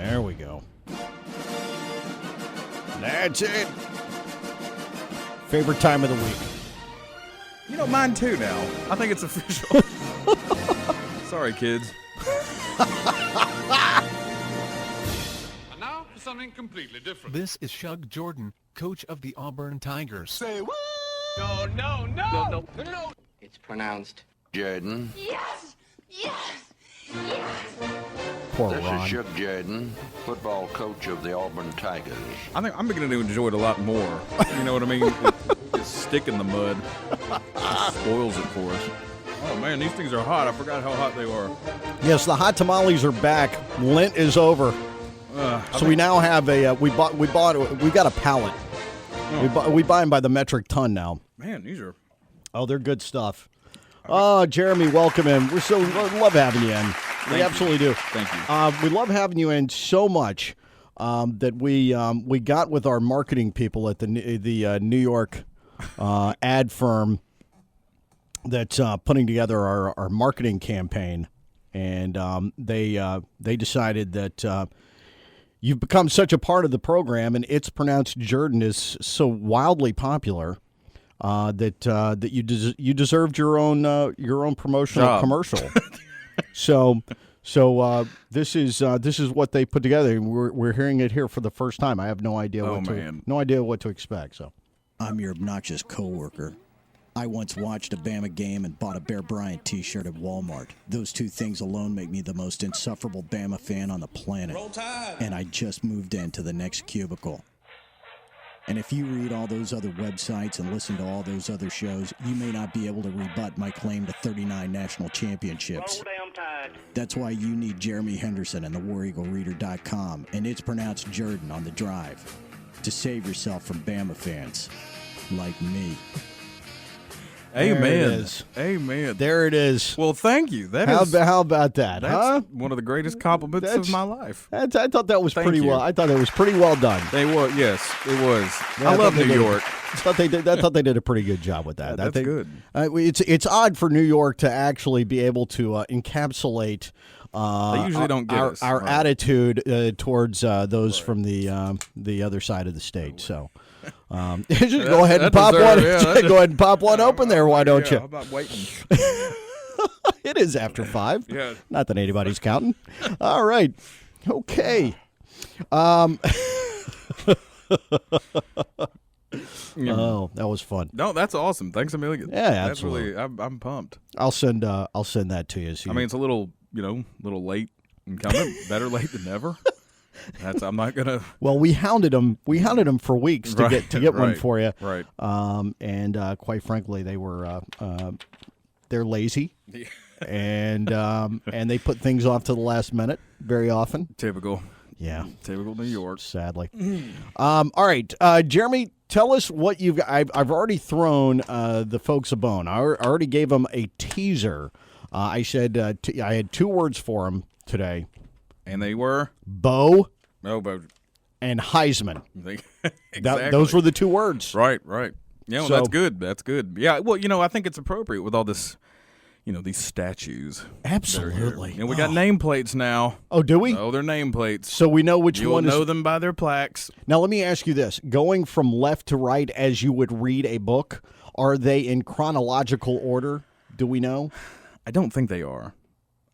There we go. That's it. Favorite time of the week. You know, mine too now. I think it's official. Sorry, kids. And now for something completely different. This is Shug Jordan, coach of the Auburn Tigers. Say what? No. It's pronounced Jordan. Yes! Yes! Yes! Poor This Ron. is Shug Jordan, football coach of the Auburn Tigers. I think I'm beginning to enjoy it a lot more. You know what I mean? It's stick in the mud. It spoils it for us. Oh man, these things are hot. I forgot how hot they were. Yes, the hot tamales are back. Lent is over. So we now have a we got a pallet. We buy them by the metric ton now. Man, these are. Oh, they're good stuff. Oh, Jeremy, welcome in. We love having you in. We absolutely do. Thank you. We love having you in so much that we got with our marketing people at the New York ad firm that's putting together our marketing campaign, and they decided that you've become such a part of the program, and It's Pronounced Jordan is so wildly popular that you deserved your own promotional commercial. So this is what they put together. We're hearing it here for the first time. I have no idea what to expect. So I'm your obnoxious coworker. I once watched a Bama game and bought a Bear Bryant t-shirt at Walmart. Those two things alone make me the most insufferable Bama fan on the planet. Roll Tide. And I just moved into the next cubicle. And if you read all those other websites and listen to all those other shows, you may not be able to rebut my claim to 39 national championships. Roll Damn Tide. That's why you need Jeremy Henderson and the WarEagleReader.com and It's Pronounced Jordan on the drive to save yourself from Bama fans like me. Amen. There it is. Amen. there it is. Well, thank you. How about that? That's Huh? one of the greatest compliments of my life. I thought that was Thank pretty you. well. I thought it was pretty well done. They were, yes, it was. Yeah, I love thought they New did- York. I thought they did a pretty good job with that. That's good. It's odd for New York to actually be able to encapsulate. They usually don't get us. our Right. attitude towards those from the other side of the state. So. Just go ahead and pop one. Go ahead and pop one open there. Why don't you? How about waiting? It is after 5. Yeah. Not that anybody's counting. All right. Okay. Oh, that was fun. No, that's awesome. Thanks a million. Yeah, That's absolutely. really, I'm pumped. I'll send that to you. So I mean, it's a little, little late in coming. Better late than never. I'm not gonna. well, we hounded them for weeks to Right, get one right, for you. right. And quite frankly, they were they're lazy, and they put things off to the last minute very often. Typical. Yeah, Typical New York. sadly. All right, Jeremy, tell us what you've got. I've already thrown the folks a bone. I already gave them a teaser. I said I had 2 words for them today: And they were Bo but and Heisman. exactly. Those were the 2 words. right. Yeah, well, So- that's good. That's good. Yeah, well, I think it's appropriate with all this, these statues. Absolutely. And we got nameplates now. Oh, do we? Oh, they're nameplates. So we know which You'll one know is. them by their plaques. Now, let me ask you this. Going from left to right as you would read a book, are they in chronological order? Do we know? I don't think they are.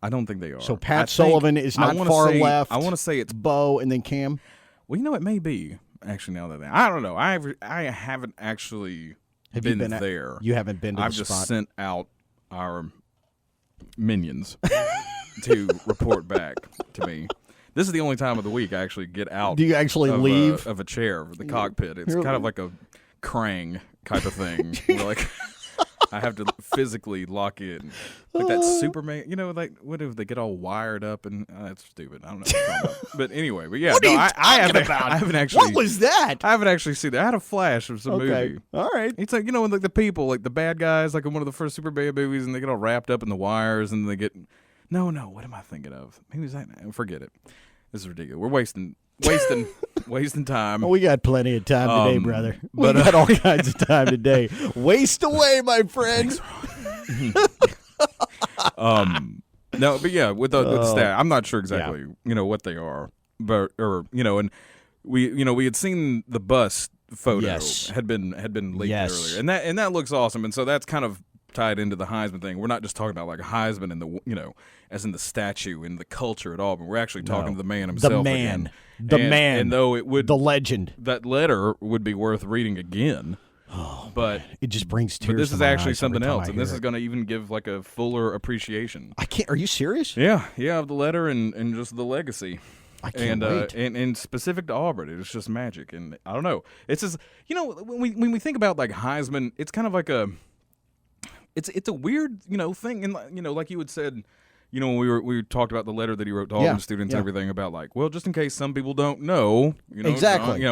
So I Pat think- Sullivan is I not wanna far say- left. I want to say it's. Bo and then Cam. Well, it may be actually now that I don't know. I haven't actually Have you been been there. You haven't been to I've the just spot. sent out our minions to report back to me. This is the only time of the week I actually get out. Do you actually of leave? of a chair, the cockpit? It's kind of like a Krang type of thing. Where like I have to physically lock in, like that Superman. Like what if they get all wired up and that's stupid. I don't know what I'm talking about. But anyway, I haven't actually. What was that? I haven't actually seen that. I had a flash of some Okay. movie. All right. It's like, when like the people, like the bad guys, like in one of the first Superman movies, and they get all wrapped up in the wires, and they get, no, what am I thinking of? Maybe it's that. Forget it. This is ridiculous. We're wasting time. Well, we got plenty of time today, brother. We but, got all kinds of time today. Waste away, my friend. No, but yeah, with the stat, I'm not sure exactly, what they are. but and we had seen the bus photo Yes. had been leaked Yes. earlier, and that looks awesome, and so that's kind of tied into the Heisman thing. We're not just talking about like Heisman and the as in the statue and the culture at all, but we're actually talking to the man himself. The man. Again. The man. And though it would The legend. that letter would be worth reading again. Oh, but it just brings tears. But this to is my actually eyes every something time else, I and this hear is it. going to even give like a fuller appreciation. I can't. Are you serious? Yeah, of the letter and just the legacy. I can't wait. And specific to Auburn, it's just magic. And I don't know. It's just when we think about like Heisman, it's kind of like it's a weird thing. And like you had said, when we talked about the letter that he wrote to Auburn students and everything about like, well, just in case some people don't know, Exactly.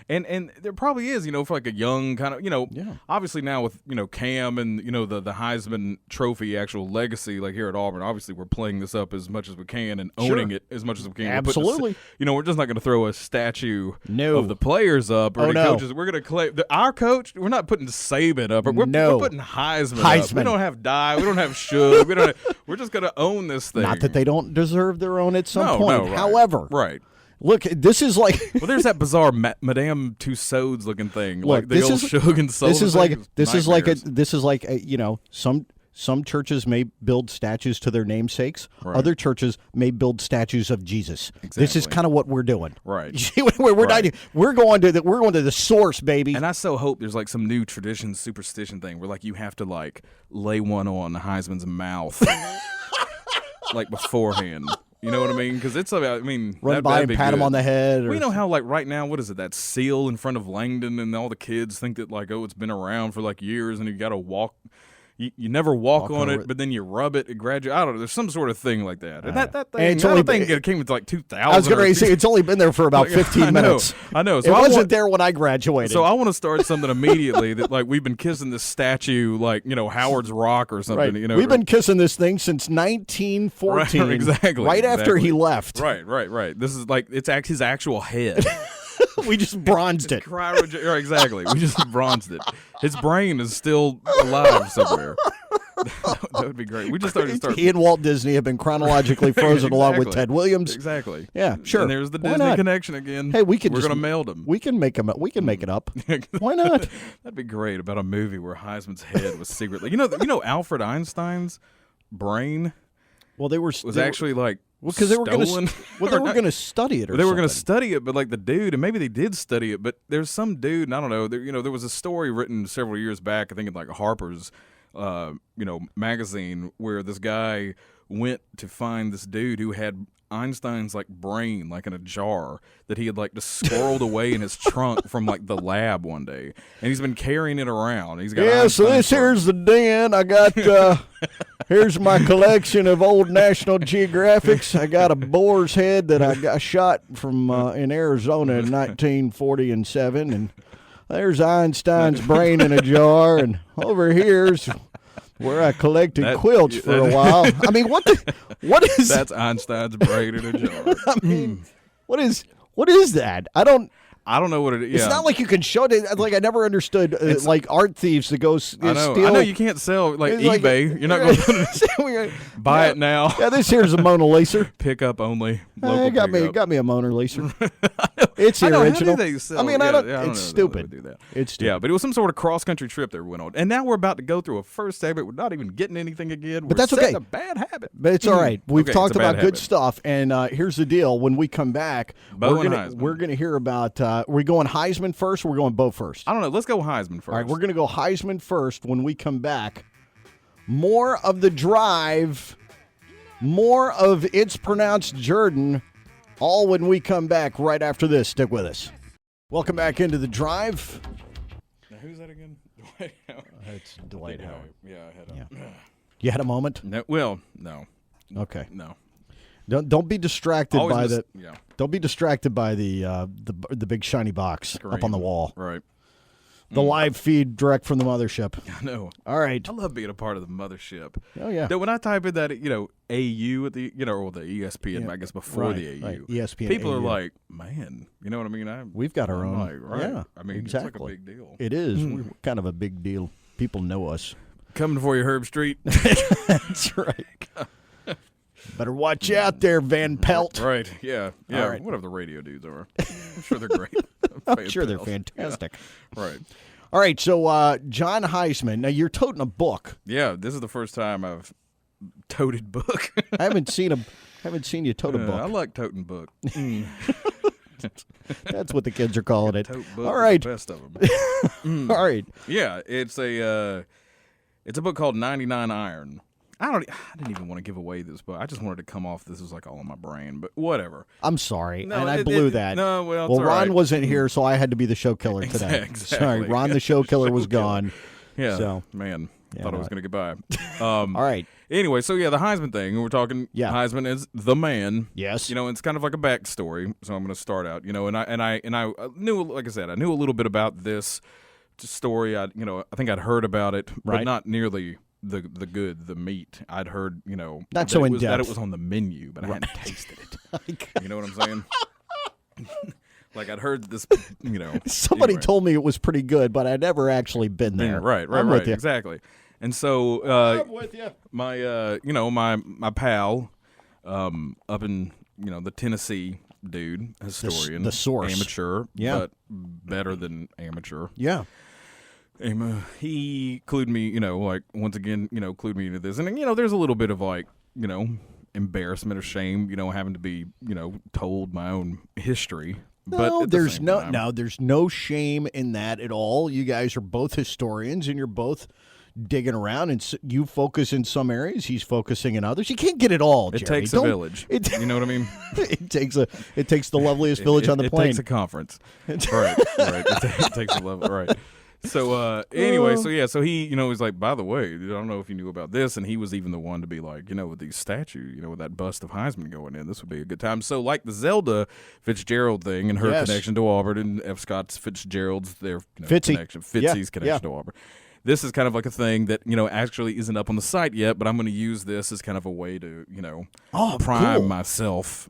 and there probably is, for like a young kind of, obviously now with, Cam and, the Heisman Trophy actual legacy, like here at Auburn, obviously we're playing this up as much as we can and owning it as much as we can. Absolutely. We're just not going to throw a statue No. of the players up or any no. coaches. We're going to claim our coach. We're not putting Saban up. We're putting Heisman up. Heisman. We don't have Dye. We don't have Shug. We're just going to own this thing. Not that they don't deserve their own at some No, point. right. However, Right. look, this is like Well, there's that bizarre Madame Tussauds looking thing, Look, like the this old is- Shug and Sullivan. this is like some churches may build statues to their namesakes. Right. Other churches may build statues of Jesus. This is Exactly. kind of what we're doing. Right. You see, we're Right. not. We're going to the source, baby. And I so hope there's like some new tradition, superstition thing where like you have to like lay one on Heisman's mouth, like beforehand. You know what I mean? Because it's about. I mean, Run that'd by and be pat him good. on the head. Or, Well, you know how like right now, what is it? That seal in front of Langdon, and all the kids think that like, oh, it's been around for like years, and you got to walk. You never walk on over it, but then you rub it. It gradually, I don't know. There's some sort of thing like that. And that And thing, it's I only don't think been- it came into like 2000. I was going to say it's only been there for about 15 I know, minutes. I know. So It I wasn't want- there when I graduated. So I want to start something immediately that like we've been kissing this statue like Howard's Rock or something. right. We've been kissing this thing since 1914. Right, exactly. Right after he left. Right. This is like it's his actual head. We just bronzed it. Right, exactly. We just bronzed it. His brain is still alive somewhere. That would be great. We just started. He and Walt Disney have been chronologically frozen along with Exactly. Ted Williams. Exactly. Yeah, sure. And there's the Why Disney not? connection again. Hey, we're going to mail them. We can make him. We can make it up. Why not? That'd be great about a movie where Heisman's head was secretly. You know Alfred Einstein's brain Well, they were was actually like because they were going stolen. to. Well, they were going to study it. Or They were going to something. study it, but like the dude, and maybe they did study it, but there's some dude, and I don't know. There was a story written several years back, I think in like Harper's, magazine, where this guy went to find this dude who had Einstein's like brain like in a jar that he had like just squirreled away in his trunk from like the lab one day, and he's been carrying it around. He's got Yeah, so Einstein's this here's the den. I got here's my collection of old National Geographics. I got a boar's head that I got shot from in Arizona in 1947, and there's Einstein's brain in a jar, and over here's where I collected quilts for a while. I mean, what is That's Einstein's brain in a jar. I mean, what is that? I don't know what it is. It's not like you can show it. Like I never understood like art thieves that go steal. I know you can't sell like It's like- eBay. You're not going to buy it now. Yeah, this here's a Mona Lisa. Pick up only. It Local got me a Mona Lisa. It's the I know, original. How do they sell? I mean, yeah, I don't. yeah, I don't It's know stupid. They would do that. It's stupid. Yeah, but it was some sort of cross country trip they went on, and now we're about to go through a first segment. We're not even getting anything again. But that's setting okay. a bad habit. But it's all right. We've Okay, talked it's a bad about good habit. stuff, and here's the deal. When we come back, Bo we're and gonna Heisman. we're gonna hear about. We going Heisman first, or we're going Bo first? I don't know. Let's go Heisman first. All right, we're gonna go Heisman first. When we come back, more of the drive, more of It's Pronounced Jordan. All when we come back right after this. Stick with us. Welcome back into the drive. Now, who's that again? Dwight Howard. It's Dwight Howard. Yeah, I had a. You had a moment? No, well, no, Okay. no. Don't be distracted Always by mis- the. yeah. Don't be distracted by the big shiny box up on the wall. Right. The live feed direct from the mothership. I know. All right. I love being a part of the mothership. Oh yeah. That when I type in that, AU at the, or the ESPN, I guess before Right, the AU, right. ESPN, people are AU. like, man, you know what I mean? We've got our I'm own. like, right. Yeah. I mean, exactly. it's like a big deal. It is. We're kind of a big deal. People know us. Coming for you, Herb Street. That's right. Better watch out there, Van Pelt. Right. Yeah. Yeah. All right. Whatever the radio dudes are. I'm sure they're great. I'm sure they're Pels. fantastic. Yeah. Right. All right, so John Heisman. Now you're toting a book. Yeah. This is the first time I've toted book. I haven't seen you tote a book. I like toting book. That's what the kids are calling it. Tote book All is right. the best of them. All right. Yeah, it's a book called 99 Iron. I didn't even want to give away this book. I just wanted to come off. This was like all in my brain, but whatever. I'm sorry, No, and I blew that. No, well, it's well, all Ron right. wasn't here, so I had to be the show killer today. Exactly. Sorry, Ron, the show killer was gone. Yeah, So, man, yeah, thought I no. was going to get by. All right. Anyway, so yeah, the Heisman thing. We're talking. Yeah. Heisman is the man. Yes. You know, it's kind of like a backstory. So I'm going to start out. You know, and I knew, like I said, I knew a little bit about this story. I think I'd heard about it, but Right. not nearly the meat. I'd heard, Not that so it in was, that it depth. was on the menu, but I hadn't tasted it. You know what I'm saying? Like I'd heard this, Somebody anyway. told me it was pretty good, but I'd never actually been there. Right, I'm with you. exactly. And so I'm with you. my my pal up in the Tennessee dude, historian, the source. amateur, Yeah. but better than amateur. Yeah. He clued me, like once again, clued me into this, and there's a little bit of like, embarrassment or shame, having to be, told my own history. But No, at the there's same no time, there's no shame in that at all. You guys are both historians, and you're both digging around, and you focus in some areas. He's focusing in others. You can't get it all. It Jerry. takes a Don't- village. You know what I mean? it takes the loveliest village on the It plain. takes a conference. Right. It takes a level. Right. So anyway, so he, was like, by the way, I don't know if you knew about this, and he was even the one to be like, with these statues, with that bust of Heisman going in, this would be a good time. So like the Zelda Fitzgerald thing and her Yes. connection to Auburn, and F. Scott Fitzgerald's their Fitzy. connection, Fitzy's connection yeah. to Auburn. This is kind of like a thing that actually isn't up on the site yet, but I'm going to use this as kind of a way to prime cool. myself,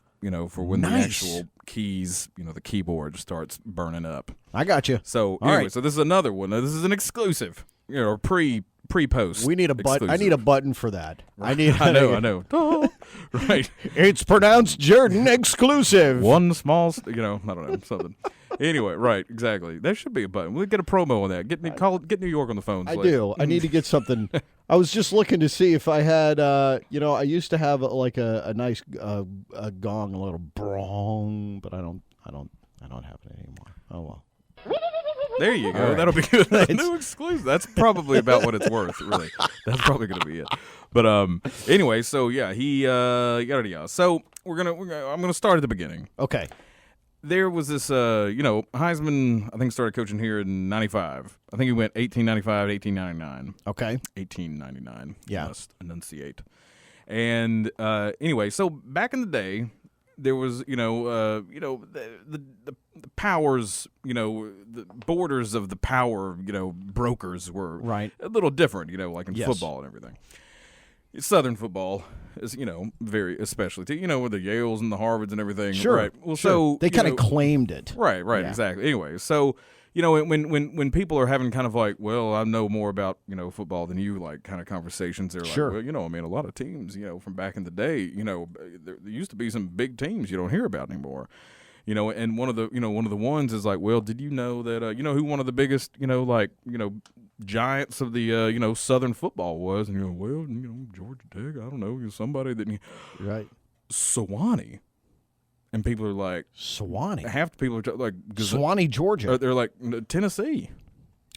for when the Nice. actual keys, the keyboard starts burning up. I got you. So All anyway, right. so this is another one. Now, this is an exclusive, pre-post. We need a button. I exclusive. need a button for that. I need. I know. Right. It's pronounced Jordan exclusive. One small, I don't know, something. Anyway, right, exactly. There should be a button. We'll get a promo on that. Get New York on the phone. I do. I need to get something. I was just looking to see if I had. I used to have like a nice a gong, a little brong, but I don't have it anymore. Oh well. There you go. All right. That'll be good. That's new exclusive. That's probably about what it's worth, really. That's probably going to be it. But anyway, so yeah, he yada yada. So I'm gonna start at the beginning. Okay. There was this, Heisman, I think, started coaching here in 95. I think he went 1895, 1899. Okay. 1899. Yeah. Must enunciate. And anyway, so back in the day, there was, the powers, the borders of the power, brokers were Right. a little different, like in Yes. football and everything. Southern football is, very especially, with the Yales and the Harvards and everything. Sure. Right. Well, Sure. so they kind of claimed it. Right, Yeah. exactly. Anyway, so when people are having kind of like, well, I know more about football than you, like kind of conversations, they're Sure. like, well, a lot of teams, from back in the day, there used to be some big teams you don't hear about anymore. And one of the ones is like, well, did you know that who one of the biggest giants of the Southern football was? And Georgia Tech, I don't know, somebody that Right. Sewanee. And people are like, Sewanee. half the people are like, Sewanee, Georgia. they're like, Tennessee.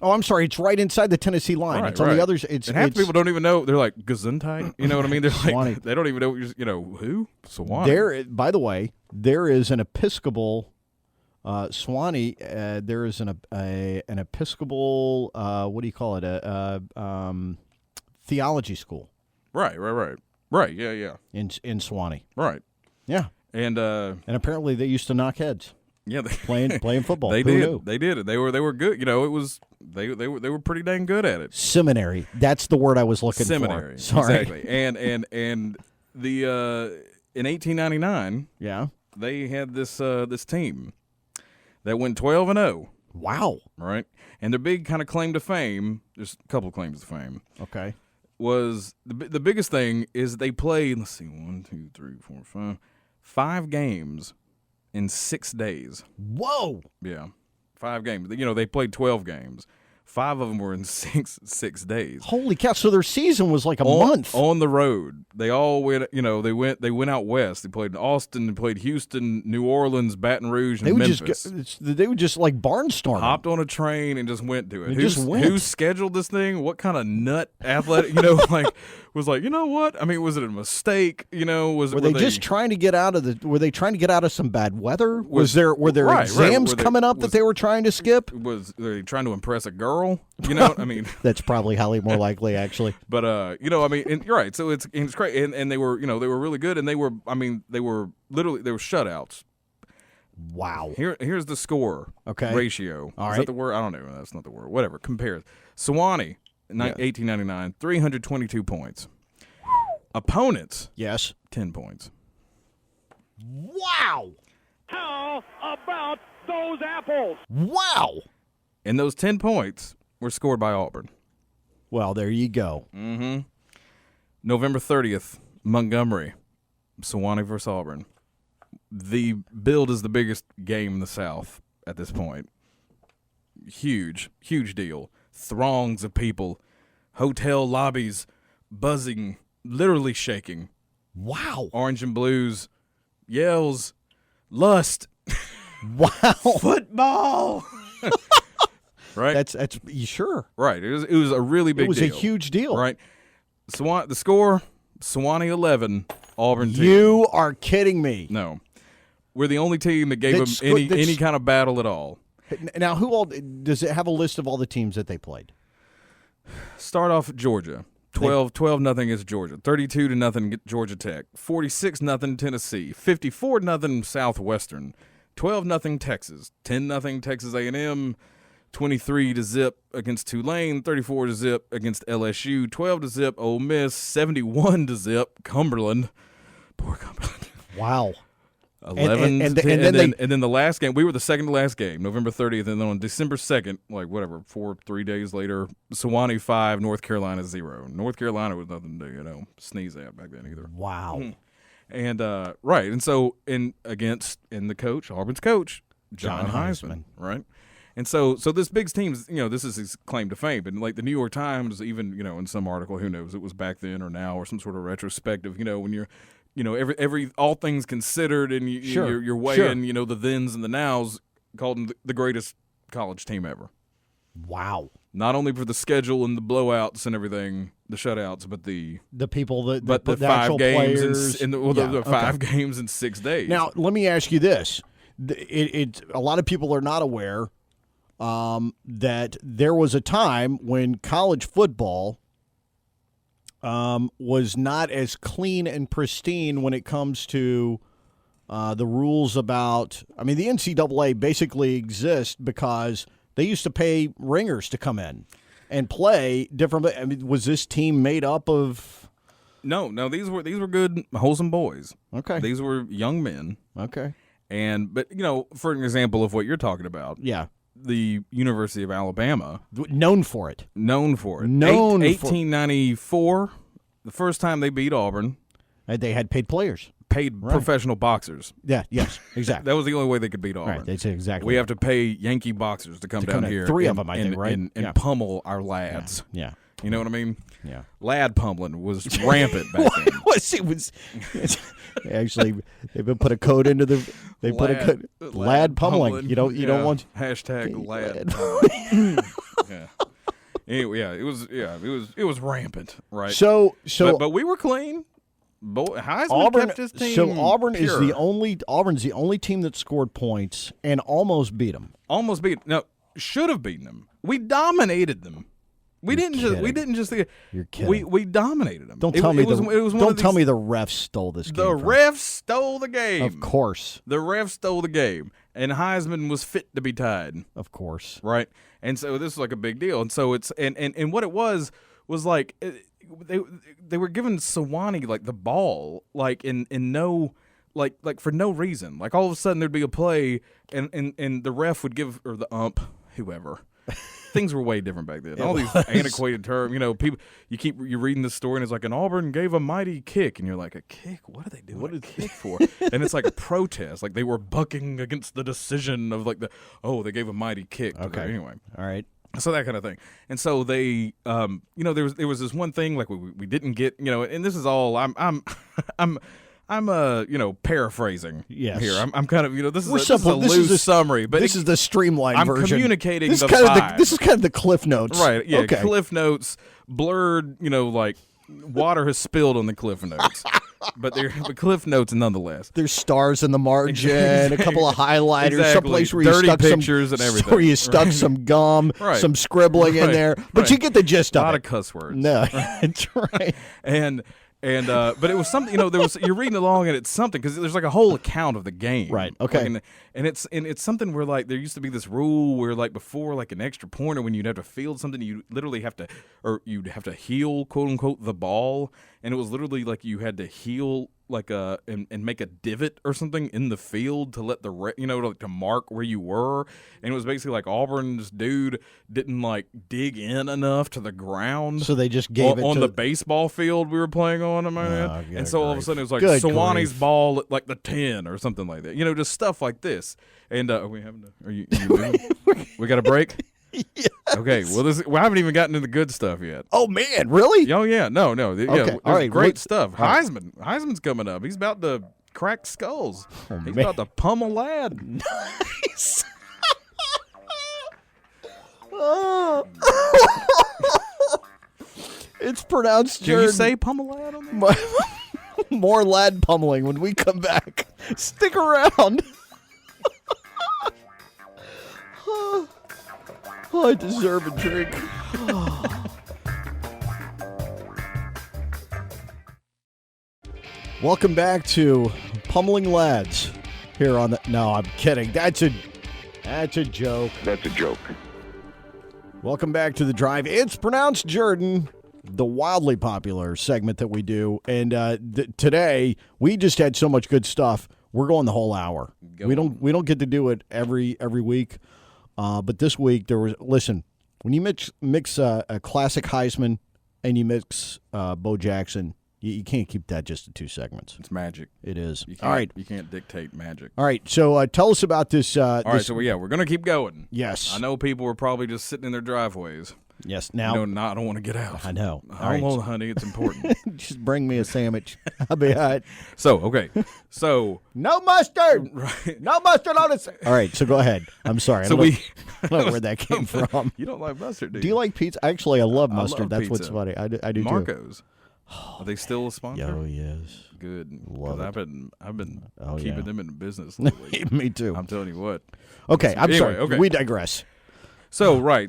Oh, I'm sorry. It's right inside the Tennessee line. Right, it's on the right. others. It's And half the it's- people don't even know. They're like, Gesundheit. You know what I mean? They're Sewanee. like, they don't even know, who? Sewanee. There. By the way, there is an Episcopal Sewanee. There is an Episcopal. What do you call it? Theology school Right. Yeah. in Sewanee. Right. Yeah, And apparently they used to knock heads yeah, playing football. they Who did. knew? They did it. They were good. It was they were pretty dang good at it. Seminary. That's the word I was looking Seminary. for. Sorry. Exactly. And the in 1899 Yeah. they had this team that went 12-0. Wow. Right. And their big kind of claim to fame. There's a couple of claims to fame. Okay. was the biggest thing is they played. Let's see, 5 games in 6 days. Whoa. Yeah, 5 games. They played 12 games. 5 of them were in six days. Holy cow! So their season was like a month on the road. They all went. They went out west. They played in Austin. They played Houston, New Orleans, Baton Rouge, and Memphis. They would just like barnstorm. Hopped on a train and just went to it. Went. Who scheduled this thing? What kind of nut athletic? Was like, you know what? I mean, was it a mistake? Were they just trying to get out of the? Were they trying to get out of some bad weather? Were there right, exams right. coming up that they were trying to skip? Was they trying to impress a girl? I mean, that's probably highly more likely, actually. But I mean, you're right. So it's great, and they were they were really good, and they were literally shutouts. Wow. Here's the score. Okay. Ratio. All Is right. that the word? I don't know. That's not the word. Whatever. Compares. Sewanee, 1899, 322 points. Opponents. Yes. 10 points. Wow. How about those apples? Wow. And those 10 points were scored by Auburn. Well, there you go. Mm-hmm. November 30th, Montgomery, Sewanee versus Auburn. The build is the biggest game in the South at this point. Huge deal. Throngs of people, hotel lobbies buzzing, literally shaking. Wow. Orange and blues, yells, lust. Wow. Football. Right? That's you sure? Right. It was a really big deal. It was a huge deal. Right. The score, Sewanee 11, Auburn 10. You are kidding me. No. We're the only team that gave them any kind of battle at all. Now, who all does it have a list of all the teams that they played? Start off Georgia. 12-0 is Georgia. 32-0 Georgia Tech. 46-0 Tennessee. 54-0 Southwestern. 12-0 Texas. 10-0 Texas A&M. 23-0 against Tulane. 34-0 against LSU. 12-0 Ole Miss. 71-0 Cumberland. Poor Cumberland. Wow. 11 and then the last game, we were the second to last game, November 30th, and then on December 2nd, 3 days later, Sewanee 5, North Carolina 0. North Carolina was nothing to sneeze at back then either. Wow. And right, and so the coach, Auburn's coach, John Heisman, right? And so this big team's, this is his claim to fame. And like the New York Times, even, in some article, who knows, it was back then or now or some sort of retrospective, when you're every all things considered, and you're weighing, the thens and the nows, called them the greatest college team ever. Wow! Not only for the schedule and the blowouts and everything, the shutouts, but the people the 5 games players. the 5 games in 6 days. Now, let me ask you this: a lot of people are not aware that there was a time when college football was not as clean and pristine when it comes to the rules about. I mean, the NCAA basically exists because they used to pay ringers to come in and play different. I mean, was this team made up of? No. These were good, wholesome boys. Okay, these were young men. Okay, but for an example of what you're talking about, yeah. The University of Alabama. Known for it. 1894, the first time they beat Auburn. They had paid players. Professional boxers. Yeah, yes, exactly. That was the only way they could beat Auburn. Right, that's exactly. We have to pay Yankee boxers to come down here. 3 of them, I think, right? And pummel our lads. Yeah. You know what I mean? Yeah. Lad pummeling was rampant back then. Actually, they've put a code into the. They put a code. Lad pummeling. You don't want hashtag lad. Yeah. Anyway, it was rampant, right? So but we were clean. Heisman Auburn kept his team. So Auburn pure. is Auburn's the only team that scored points and almost beat them. Almost beat. No, should have beaten them. We dominated them. We didn't just. You're kidding. We dominated them. Don't tell me the refs stole this game. The refs stole the game. Of course. The refs stole the game, and Heisman was fit to be tied. Of course. Right, and so this is like a big deal, and so it's and what it was like they were giving Sewanee like the ball like in no like for no reason. Like all of a sudden there'd be a play, and the ref would give, or the ump, whoever. things were way different back then. All these antiquated terms, people. You're reading this story and it's like an Auburn gave a mighty kick, and you're like, a kick? What are they doing? What is kick for? And it's like a protest, like they were bucking against the decision of like they gave a mighty kick. Okay. Anyway, all right. So that kind of thing. And so they, there was this one thing like we didn't get, and this is all I'm paraphrasing here. I'm kind of, this is a loose summary, but this is the streamlined version. I'm communicating this the vibe. vibe. This is kind of the Cliff Notes. Right, yeah, okay. Cliff Notes, blurred, like water has spilled on the Cliff Notes. But they're Cliff Notes nonetheless. There's stars in the margin, a couple of highlighters, exactly. someplace where dirty you stuck pictures some, and everything. where you stuck some gum, some scribbling in there. But you get the gist of it. A lot of cuss words. No, that's right. And but it was something, there was, you're reading along and it's something because there's like a whole account of the game. Right. Okay. Like, and it's something where like there used to be this rule where like before like an extra point or when you'd have to field something, you literally you'd have to heel, quote unquote, the ball. And it was literally like you had to heel like and make a divot or something in the field to let to mark where you were. And it was basically like Auburn's dude didn't like dig in enough to the ground. So they just gave it on to the baseball field we were playing on. And so all of a sudden it was like Good Sawani's grief. ball at like the 10 or something like that. Just stuff like this. And are you moving? We got a break? Yes. Okay. Well, we haven't even gotten to the good stuff yet. Oh man, really? Oh yeah. No. Okay. Yeah. All right. Great stuff. Heisman's coming up. He's about to crack skulls. He's about to pummel lad. Nice. It's pronounced Can you Jordan. say pummel lad on there? More lad pummeling when we come back. Stick around. I deserve a drink. Welcome back to Pummeling Lads here on the. No, I'm kidding. That's a joke. That's a joke. Welcome back to the drive. It's Pronounced Jordan, the wildly popular segment that we do. And today we just had so much good stuff. We're going the whole hour. We don't get to do it every week. But this week there was. Listen, when you mix a classic Heisman and you mix Bo Jackson, you can't keep that just to two segments. It's magic. It is. You All right. You can't dictate magic. All right. So tell us about this. All right. So we're going to keep going. Yes. I know people were probably just sitting in their driveways. Yes. Now. I don't want to get out. I know. I don't want, honey. It's important. Just bring me a sandwich. I'll be all right. So, okay. So. No mustard. Right. No mustard on it. All right. So go ahead. I'm sorry. So I don't know where that came from. You don't like mustard, do you? Do you like pizza? Actually, I love mustard. love That's pizza. what's funny. I do Marco's. Are they still a sponsor? too. Yo, yes. Good. Love 'Cause it. I've been Oh, keeping yeah. them in business lately. Me too. I'm telling you what. Okay. I'm Anyway, sorry. okay. We digress. So we're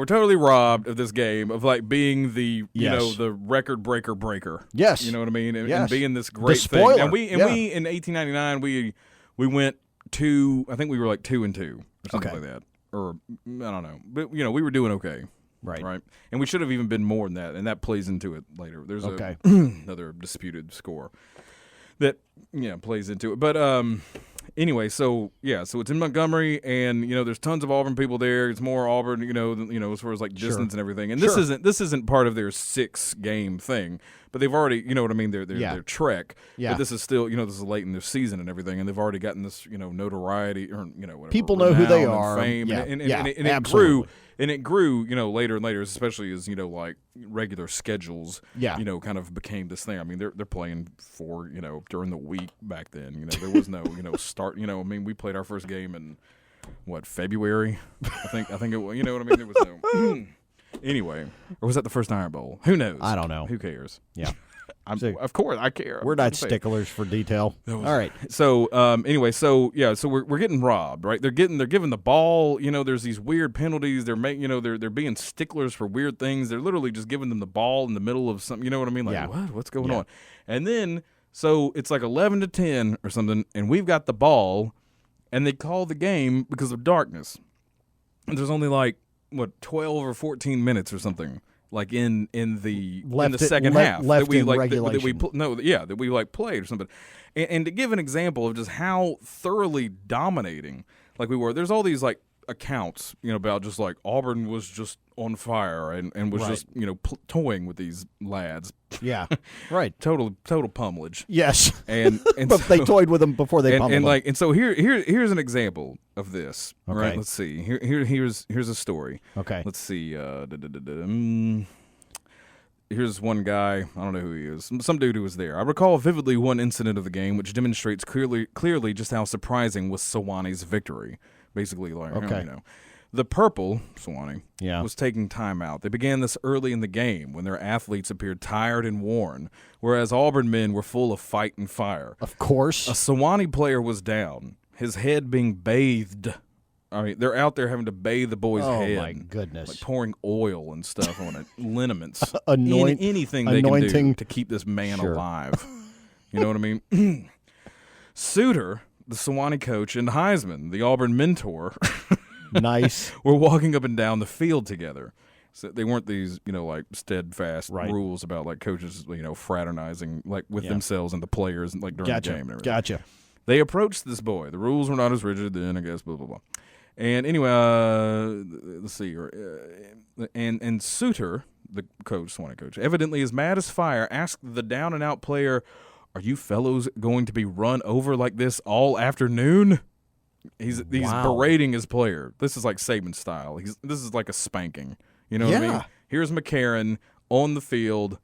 totally robbed of this game of like being the the record breaker. Yes. You know what I mean? And, Yes. and being this great spoiler. thing. And we in 1899 we went I think we were like 2-2 or something Okay. like that. Or I don't know. But we were doing okay. Right. And we should have even been more than that, and that plays into it later. There's Okay. another disputed score that plays into it. But anyway, so it's in Montgomery, and there's tons of Auburn people there. It's more Auburn, as far as like distance and everything. And this isn't part of their 6-game thing, but they've already, their trek. Yeah. But this is still, this is late in their season and everything, and they've already gotten this, notoriety or whatever. People know who they renown and are. Fame, Yeah. and Yeah, it absolutely. grew. And it grew, later and later, especially as, like regular schedules, kind of became this thing. I mean, they're playing for, during the week back then. There was no, start. We played our first game in, February? I think it was, you know what I mean? There was no. Anyway, or was that the first Iron Bowl? Who knows? I don't know. Who cares? Yeah. Of course, I care. We're not sticklers for detail. All right. So anyway, so we're getting robbed, right? They're giving the ball. There's these weird penalties. They're making, they're being sticklers for weird things. They're literally just giving them the ball in the middle of something. You know what I mean? Like what's going on? And then so it's like 11-10 or something, and we've got the ball, and they call the game because of darkness. And there's only like 12 or 14 minutes or something. Like in the second half left that we in like regulation. that we like played or something, and to give an example of just how thoroughly dominating like we were, there's all these like accounts, about just like Auburn was just on fire and was just, toying with these lads. Yeah, right. Total pummelage. Yes, and but so, they toyed with them before they pummeled them. and so here's an example of this. Okay. Right? Let's see. Here's a story. Okay. Let's see. Here's one guy. I don't know who he is. Some dude who was there. I recall vividly one incident of the game which demonstrates clearly just how surprising was Sewannee's victory. Basically, like, okay. The purple, Sewanee, Yeah. was taking time out. They began this early in the game when their athletes appeared tired and worn, whereas Auburn men were full of fight and fire. Of course. A Sewanee player was down, his head being bathed. I mean, they're out there having to bathe the boy's head. Oh, my goodness. Like pouring oil and stuff on it, liniments. Anything they can do to keep this man alive. You know what I mean? Suter, the Sewanee coach, and Heisman, the Auburn mentor, nice, were walking up and down the field together. So they weren't these, like steadfast rules about like coaches, fraternizing like with themselves and the players and like during the game and everything. Gotcha. They approached this boy. The rules were not as rigid then, I guess, blah, blah, blah. And anyway, let's see. And Suter, the coach, Sewanee coach, evidently as mad as fire, asked the down-and-out player, "Are you fellows going to be run over like this all afternoon?" He's berating his player. This is like Saban style. This is like a spanking. You know what I mean? Here's McCarron on the field.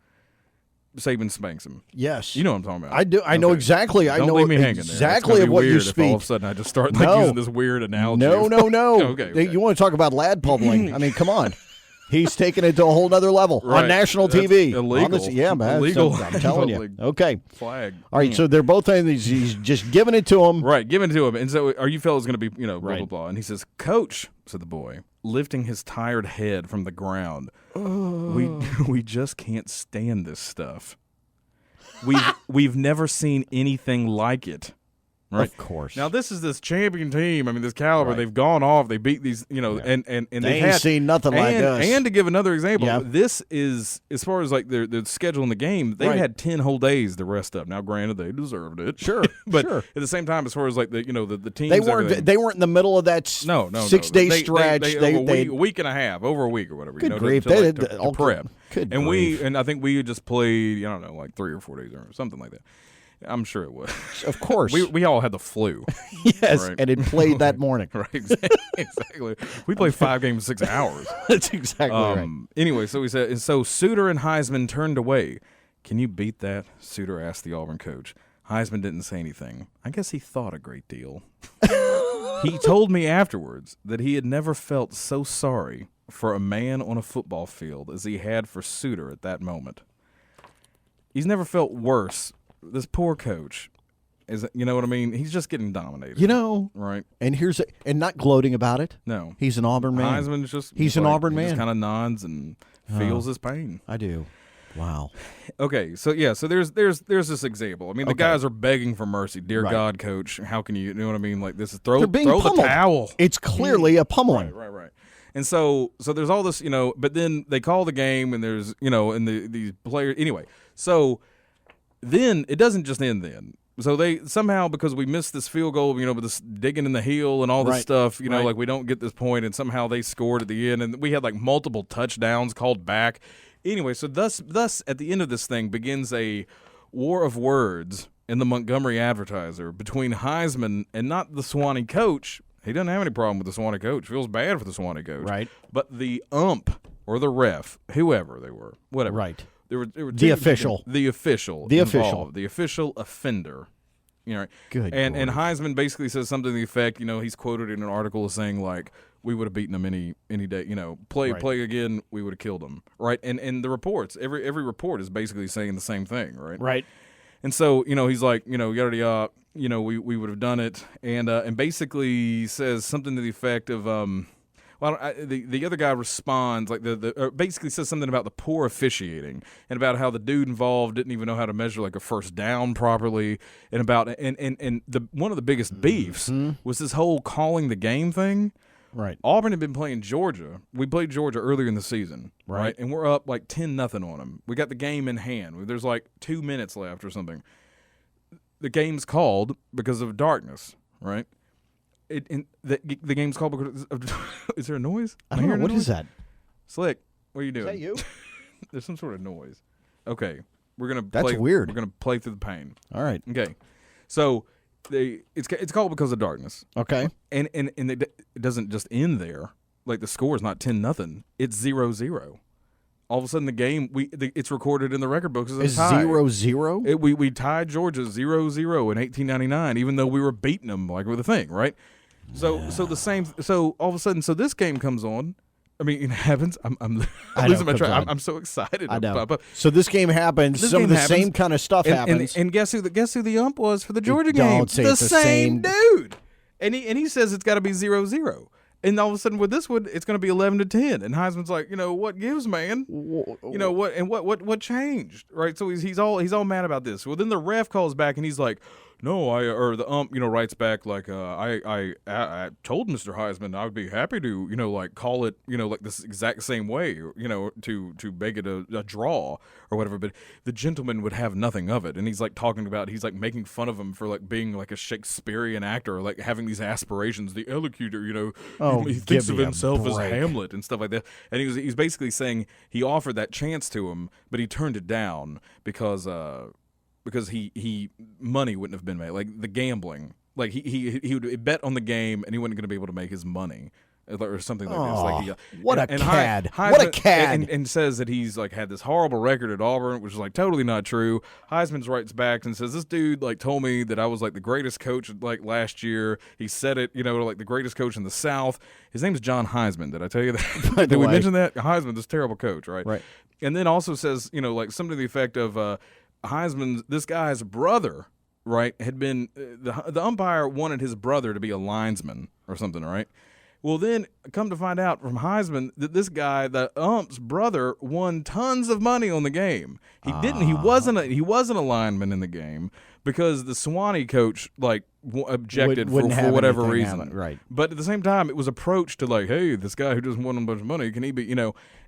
Saban spanks him. Yes. You know what I'm talking about. I do. I know exactly. I Don't know leave me hanging exactly there. of what you If speak. all of a sudden I just start using this weird analogy. No. Okay. You want to talk about lad pummeling? I mean, come on. He's taking it to a whole nother level on national That's TV. illegal. Yeah, man. Illegal. I'm telling you. Okay. Flag. All right. So they're both saying he's just giving it to him. Right, giving it to him. And so, are you fellas going to be, blah, blah, blah. And he says, "Coach," said the boy, lifting his tired head from the ground, we just can't stand this stuff. We've never seen anything like it. Right? Of course. Now this is this champion team. I mean, this caliber. Right. They've gone off. They beat these. And they they've ain't seen nothing like us. And to give another example, Yeah. this is as far as like their schedule in the game. They had 10 whole days to rest up. Now, granted, they deserved it. Sure, but sure. at the same time, as far as like the the teams, They weren't in the middle of that 6-day stretch. They a week and a half, over a week or whatever. Good grief. To prep. Good and grief. I think we just played. I don't know, like 3 or 4 days or something like that. I'm sure it was. Of course. We all had the flu. Yes, right? and it played that morning. Right, exactly. We played 5 games in 6 hours. That's exactly right. Anyway, so he said, and so Suter and Heisman turned away. "Can you beat that?" Suter asked the Auburn coach. Heisman didn't say anything. I guess he thought a great deal. He told me afterwards that he had never felt so sorry for a man on a football field as he had for Suter at that moment. He's never felt worse. This poor coach is, you know what I mean? He's just getting dominated. Right? And not gloating about it. No. He's an Auburn man. Heisman's just He's an Auburn he man. just kind of nods and feels his pain. I do. Wow. Okay, so there's this example. I mean, the guys are begging for mercy. Dear God, coach, how can you know what I mean? Like this is throw They're being the pummeled. towel. It's clearly a pummeling. Right. And so there's all this, but then they call the game and there's, and these players anyway. So then it doesn't just end then. So they somehow, because we missed this field goal, with this digging in the heel and all this stuff, like we don't get this point, and somehow they scored at the end, and we had like multiple touchdowns called back. Anyway, so thus at the end of this thing begins a war of words in the Montgomery Advertiser between Heisman and not the Sewanee coach. He doesn't have any problem with the Sewanee coach. Feels bad for the Sewanee coach. Right. But the ump or the ref, whoever they were, whatever. Right. There were The official. The official. The official. Involved, the official offender. Good and Lord. Heisman basically says something to the effect, he's quoted in an article as saying like, "We would have beaten them any day, play again, we would have killed them." Right. And the reports, every report is basically saying the same thing, right? Right. And so, he's like, yada yada, we would have done it, and basically says something to the effect of, the other guy responds like basically says something about the poor officiating and about how the dude involved didn't even know how to measure like a first down properly, and about the one of the biggest beefs was this whole calling the game thing. Right. Auburn had been playing Georgia. We played Georgia earlier in the season, Right. And we're up like 10-0 on them. We got the game in hand. There's like 2 minutes left or something. The game's called because of darkness, right? the game's called because is there a noise? I don't know. What is that? Slick, what are you doing? Is that you? There's some sort of noise. Okay, we're gonna. That's weird. We're gonna play through the pain. All right. Okay, so it's called because of darkness. Okay. And it doesn't just end there. Like the score is not 10-0. It's 0-0. All of a sudden, the game it's recorded in the record books as a tie. 0-0? We tied Georgia 0-0 in 1899, even though we were beating them like with a thing, right? So all of a sudden, so this game comes on. I mean, it happens. I'm losing my track. I'm so excited. I know. So this game happens. Some of the same kind of stuff happens. And guess who the ump was for the Georgia Don't game? say The it's the same same dude. And he says it's got to be 0-0. And all of a sudden with this one, it's going to be 11-10. And Heisman's like, what gives, man? What changed, right? So he's all mad about this. Well, then the ref calls back and he's like, no, or the ump, writes back like, I told Mr. Heisman I would be happy to, like call it, like this exact same way, to make it a draw or whatever. But the gentleman would have nothing of it. And he's like he's like making fun of him for like being like a Shakespearean actor, like having these aspirations, the elocutor, he thinks of himself as Hamlet and stuff like that. And he's basically saying he offered that chance to him, but he turned it down because he money wouldn't have been made, like the gambling, like he would bet on the game and he wasn't going to be able to make his money or something like this. Like what a cad! What a cad! And says that he's like had this horrible record at Auburn, which is like totally not true. Heisman writes back and says this dude like told me that I was like the greatest coach like last year. He said it, like the greatest coach in the South. His name is John Heisman. Did I tell you that? Did we mention that? Heisman, this terrible coach, right? Right. And then also says like something to the effect of. Heisman's this guy's brother, right, had been the umpire wanted his brother to be a linesman or something, right? Well, then come to find out from Heisman that this guy, the ump's brother, won tons of money on the game. He didn't. He wasn't a lineman in the game because the Sewanee coach like objected for whatever reason. Right. But at the same time, it was approached to like, hey, this guy who just won a bunch of money, can he be,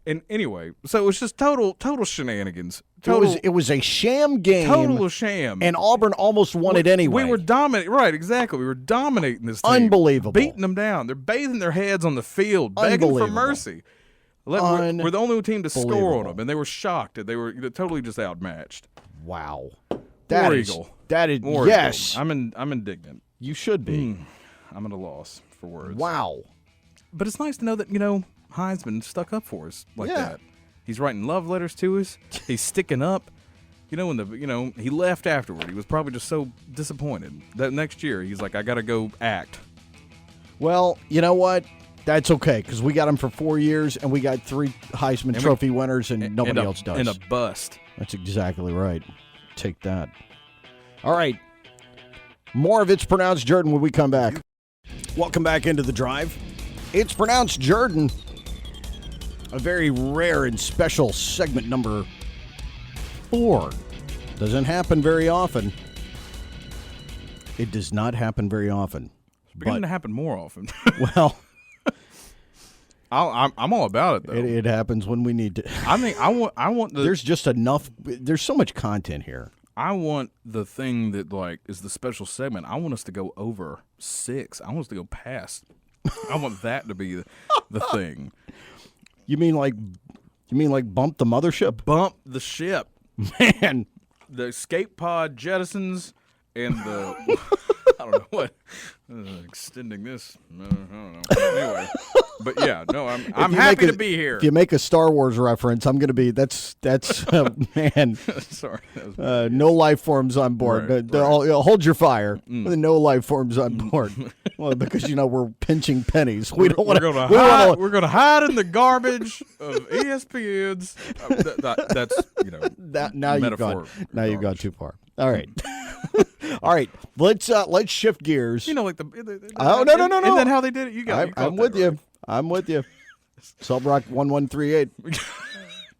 And anyway, so it was just total shenanigans. It was a sham game. Total sham. And Auburn almost won it anyway. We were dominating. Right, exactly. We were dominating this team. Unbelievable. Beating them down. They're bathing their heads on the field, begging for mercy. We're the only team to score on them, and they were shocked that they were totally just outmatched. Wow. That is yes. I'm indignant. You should be. I'm at a loss for words. Wow. But it's nice to know that, Heisman stuck up for us like that. He's writing love letters to us. He's sticking up. When he left afterward. He was probably just so disappointed. That next year, he's like, I got to go act. Well, you know what? That's okay, because we got him for 4 years, and we got 3 Heisman Trophy winners, and nobody else does. And a bust. That's exactly right. Take that. All right. More of It's Pronounced Jordan when we come back. Welcome back into the drive. It's Pronounced Jordan. A very rare and special segment number 4. Doesn't happen very often. It does not happen very often. It's beginning to happen more often. Well, I'm all about it though. It happens when we need to. I think I want There's just enough. There's so much content here. I want the thing that like is the special segment. I want us to go over 6. I want us to go past. I want that to be the thing. You mean like bump the mothership? Bump the ship. Man. The escape pod jettisons and the I don't know what extending this. I don't know. Anyway, but yeah, no, I'm happy to be here. If you make a Star Wars reference, I'm going to be that's man. Sorry, no life forms on board. Right. Hold your fire. No life forms on board. Well, because we're pinching pennies. We don't want to. We're going to hide in the garbage of ESPN's. That's now metaphor. You've gone too far. All right. All right, let's shift gears. Like the no. Isn't that how they did it? You got. I'm with you. I'm with you. Subbrock 1138.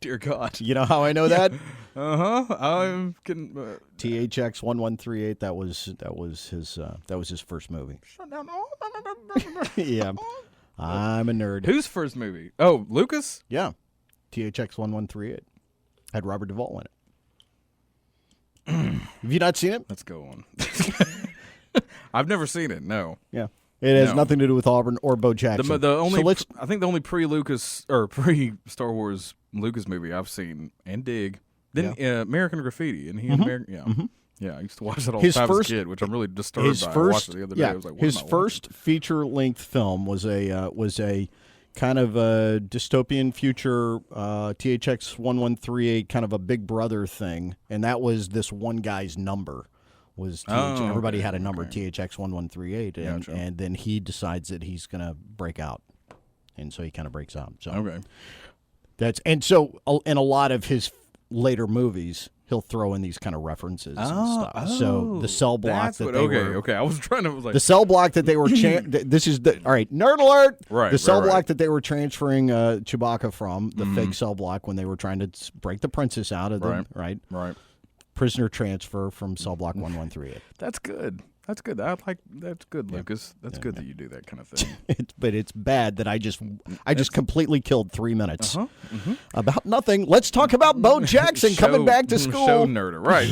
Dear God. You know how I know that? I'm kidding. THX 1138. That was his first movie. Shut down. Yeah. I'm a nerd. Whose first movie? Oh, Lucas? Yeah. THX 1138. Had Robert Duvall in it. Have you not seen it? Let's go on. I've never seen it, no. Yeah. It has No. nothing to do with Auburn or Bo Jackson. The only, so let's, I think the only pre-Lucas or pre-Star Wars Lucas movie I've seen and dig, then American Graffiti, and he had American, yeah, I used to watch that all the time as a kid, which I'm really disturbed by. I watched it the other day. I was like, what his am I first feature-length film was a kind of a dystopian future THX 1138 kind of a Big Brother thing, and that was this one guy's number. Everybody had a number, THX 1138, and then he decides that he's going to break out, and so he kind of breaks out. So in a lot of his later movies, he'll throw in these kind of references and stuff. So the cell block I was trying to the cell block that they were this is the all right, nerd alert. Right. The cell block that they were transferring Chewbacca from, the fake cell block when they were trying to break the princess out of the right. Prisoner transfer from cell block 1138. That's good. That's good. That's good, Lucas. That's good that you do that kind of thing. But it's bad that I just completely killed 3 minutes about nothing. Let's talk about Bo Jackson coming back to school. Show nerder. Right.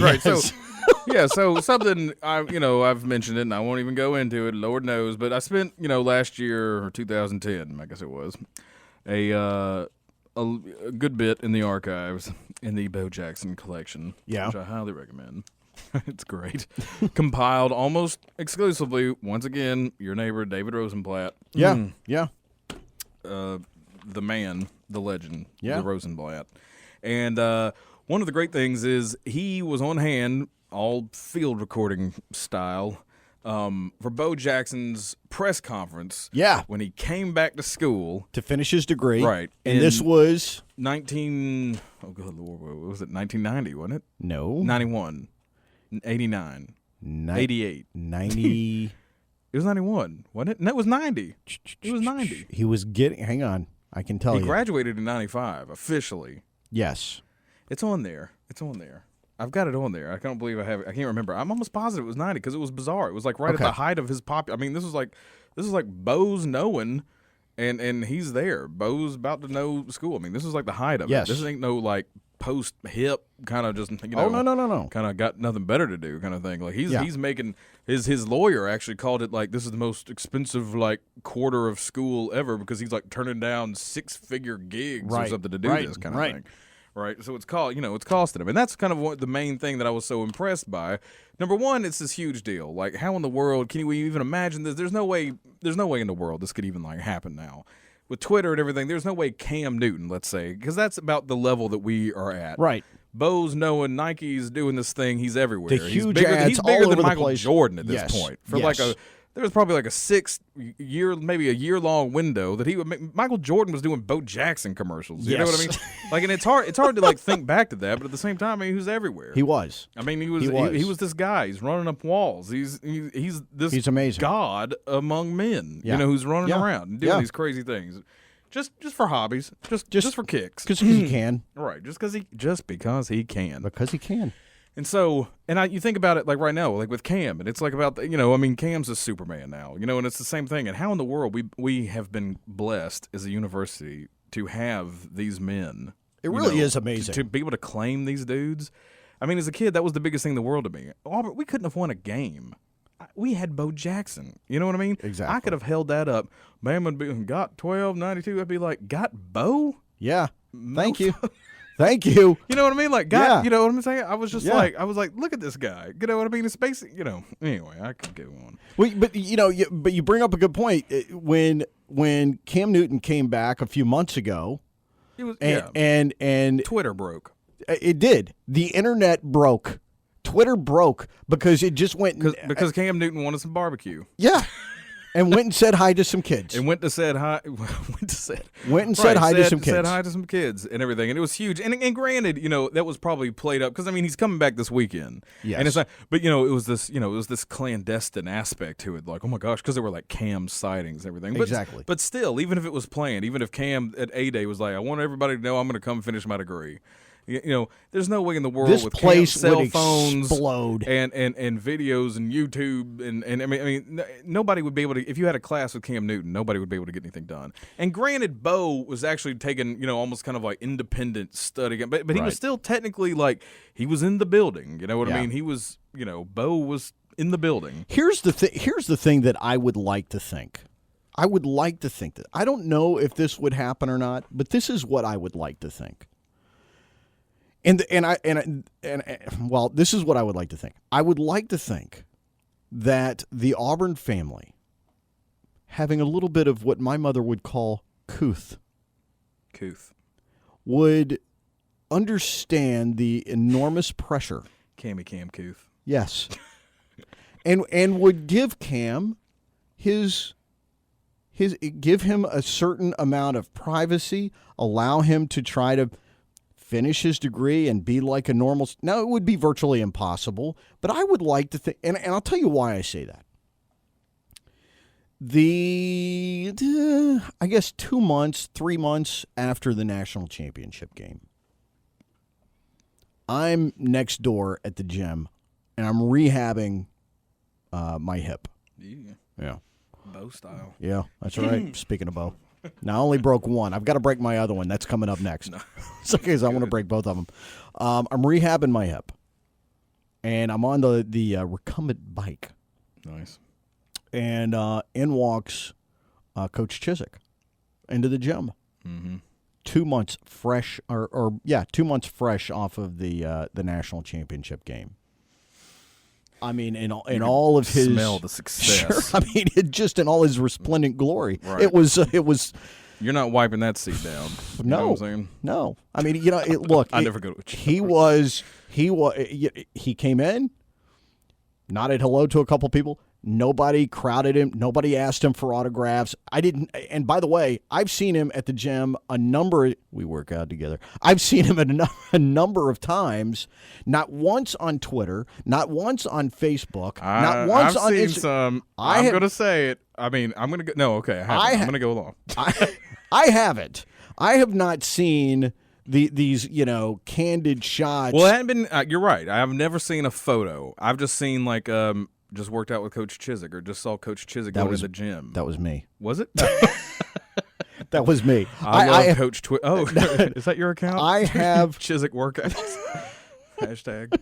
Yes. So so something I've mentioned it and I won't even go into it, Lord knows, but I spent, last year or 2010, I guess it was, a good bit in the archives in the Bo Jackson collection, which I highly recommend. It's great. Compiled almost exclusively, once again, your neighbor, David Rosenblatt. Yeah. The man, the legend, the Rosenblatt. And one of the great things is he was on hand, all field recording style, for Bo Jackson's press conference. Yeah. When he came back to school. To finish his degree. Right. And this was? Oh, good Lord. What was it? 1990, wasn't it? No. 91. 89. 88. 90. It was 91, wasn't it? No, it was 90. It was 90. He was hang on, I can tell you. He graduated in 95, officially. Yes. It's on there. I've got it on there. I can't believe I have it. I can't remember. I'm almost positive it was 90 because it was bizarre. It was like right at the height of his I mean, this is like Bo's knowing, and he's there. Bo's about to know school. I mean, this is like the height of it. This ain't no like post-hip kind of just, no. kind of got nothing better to do kind of thing. Like he's making his lawyer actually called it like this is the most expensive like quarter of school ever because he's like turning down 6-figure gigs or something to do this kind of thing. Right. So it's costing him. And that's kind of the main thing that I was so impressed by. Number one, it's this huge deal. Like how in the world can we even imagine this? There's no way in the world this could even like happen now. With Twitter and everything, there's no way Cam Newton, let's say, because that's about the level that we are at. Right. Bo's knowing Nike's doing this thing. He's everywhere. The huge ads he's bigger all than over Michael the place. Jordan at this point. For there was probably like a 6-year, maybe a year-long window that he would make. Michael Jordan was doing Bo Jackson commercials. You know what I mean? Like, and it's hard to like think back to that, but at the same time, I mean, he was everywhere. He was. I mean, he was this guy. He's running up walls. He's amazing. God among men. Who's running around and doing these crazy things. Just for hobbies, just for kicks, because he can, right? Just because he can, And so, you think about it like right now, like with Cam, and it's like about Cam's a Superman now, and it's the same thing. And how in the world we have been blessed as a university to have these men. It really is amazing to be able to claim these dudes. I mean, as a kid, that was the biggest thing in the world to me. Auburn, we couldn't have won a game. We had Bo Jackson. You know what I mean? Exactly. I could have held that up. Man would be got 12, 92. I'd be like, got Bo? Yeah. Thank you. Thank you. You know what I mean? Like, you know what I'm saying? I was just like, look at this guy. You know what I mean? It's basic, Anyway, I could go on. Well, but you bring up a good point. When Cam Newton came back a few months ago, it was and Twitter broke. It did. The internet broke. Twitter broke because it just went because Cam Newton wanted some barbecue. Yeah. And went and said hi to some kids. And said hi to some kids and everything. And it was huge. And granted, that was probably played up because he's coming back this weekend. Yes. And it's not, but it was this clandestine aspect to it. Like, oh my gosh, because there were like Cam sightings and everything. But, exactly. But still, even if it was planned, even if Cam at A-Day was like, I want everybody to know I'm going to come finish my degree. There's no way in the world this with place cell phones explode. and videos and YouTube and I mean nobody would be able to, if you had a class with Cam Newton, nobody would be able to get anything done. And granted, Bo was actually taking almost kind of like independent study, but he was still technically like he was in the building. You know what I mean? He was Bo was in the building. Here's the thing that I would like to think. I would like to think that. I don't know if this would happen or not, but this is what I would like to think. Well, this is what I would like to think. I would like to think that the Auburn family, having a little bit of what my mother would call couth, would understand the enormous pressure. Cam couth. Yes. and would give Cam give him a certain amount of privacy, allow him to try to finish his degree and be like a normal. Now, it would be virtually impossible, but I would like to think, and I'll tell you why I say that. I guess 2 months, 3 months after the national championship game, I'm next door at the gym, and I'm rehabbing my hip. Yeah. Bow style. Yeah, that's right. Speaking of bow. Now, I only broke one. I've got to break my other one. That's coming up next. No. It's okay, so I want to break both of them. I'm rehabbing my hip, and I'm on the recumbent bike. Nice. And in walks Coach Chiswick into the gym. Mm-hmm. 2 months fresh, 2 months fresh off of the national championship game. I mean, in all of his smell the success. Sure, I mean, just in all his resplendent glory. Right. It was. You're not wiping that seat down. You know what I'm saying? No. I mean, look. I never go to a gym. He came in, nodded hello to a couple people. Nobody crowded him. Nobody asked him for autographs. I didn't. And by the way, I've seen him at the gym we work out together. I've seen him a number of times. Not once on Twitter. Not once on Facebook. Not once on Instagram. Some. I'm going to say it. I mean, I'm going to go. No, okay. I'm going to go along. I haven't. I have not seen these candid shots. Well, it hadn't been. You're right. I have never seen a photo. I've just seen just worked out with Coach Chiswick, or just saw Coach Chiswick go to the gym. That was me. Was it? That was me. I love Coach Oh, is that your account? I have Chiswick workouts. Hashtag.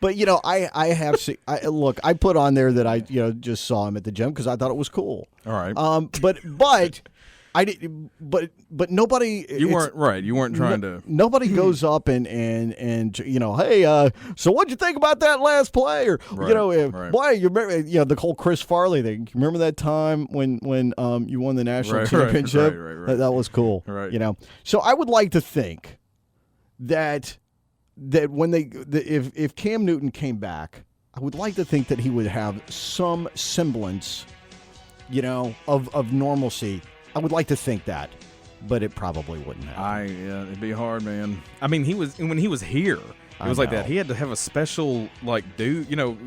But I have seen. Look, I put on there that I just saw him at the gym because I thought it was cool. All right. But I did. But nobody. You weren't right. You weren't trying to. Nobody goes up and hey, so what'd you think about that last play? Or right. Boy, you remember the whole Chris Farley thing? You remember that time when you won the national championship? Right. That was cool. Right. So I would like to think that when if Cam Newton came back, I would like to think that he would have some semblance, of normalcy. I would like to think that, but it probably wouldn't happen. It'd be hard, man. I mean, when he was here, it was like that. He had to have a special dude. What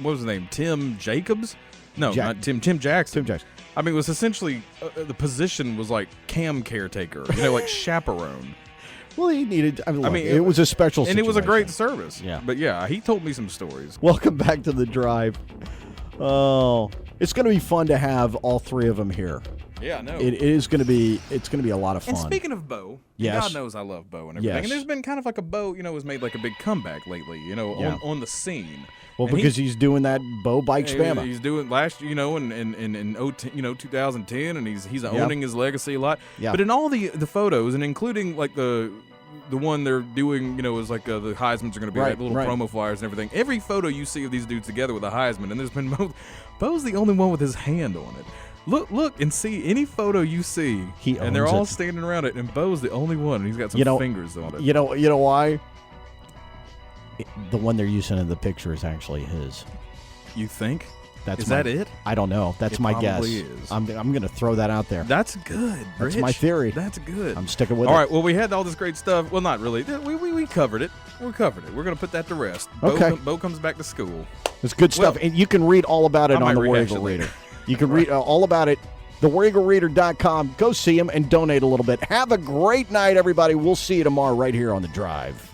was his name? Tim Jacobs? No, not Tim Jackson. Tim Jackson. I mean, it was essentially the position was like cam caretaker, like chaperone. Well, he needed. I mean, it was a special situation. And it was a great service. Yeah. But yeah, he told me some stories. Welcome back to the drive. Oh, it's going to be fun to have all three of them here. Yeah, I know. It's going to be a lot of fun. And speaking of Bo, yes. God knows I love Bo and everything. Yes. And there's been kind of like a Bo, has made like a big comeback lately, on the scene. Well, and because he's doing that Bo Bikes Bama. He's doing last year, in 2010, and he's owning his legacy a lot. Yeah. But in all the photos, and including like the one they're doing, is like the Heismans are going to be like little promo flyers and everything. Every photo you see of these dudes together with a Heisman, and there's been Bo's the only one with his hand on it. Look and see any photo you see, and they're all standing around it, and Bo's the only one, and he's got some fingers on it. You know why? The one they're using in the picture is actually his. You think? Is that it? I don't know. That's my guess. Is. I'm going to throw that out there. That's good, Rich. That's my theory. That's good. I'm sticking with it. All right. Well, we had all this great stuff. Well, not really. We covered it. We covered it. We're going to put that to rest. Okay. Bo comes back to school. It's good stuff, and you can read all about it on the War Eagle Reader. You can read all about it. TheWarEagleReader.com. Go see him and donate a little bit. Have a great night, everybody. We'll see you tomorrow right here on The Drive.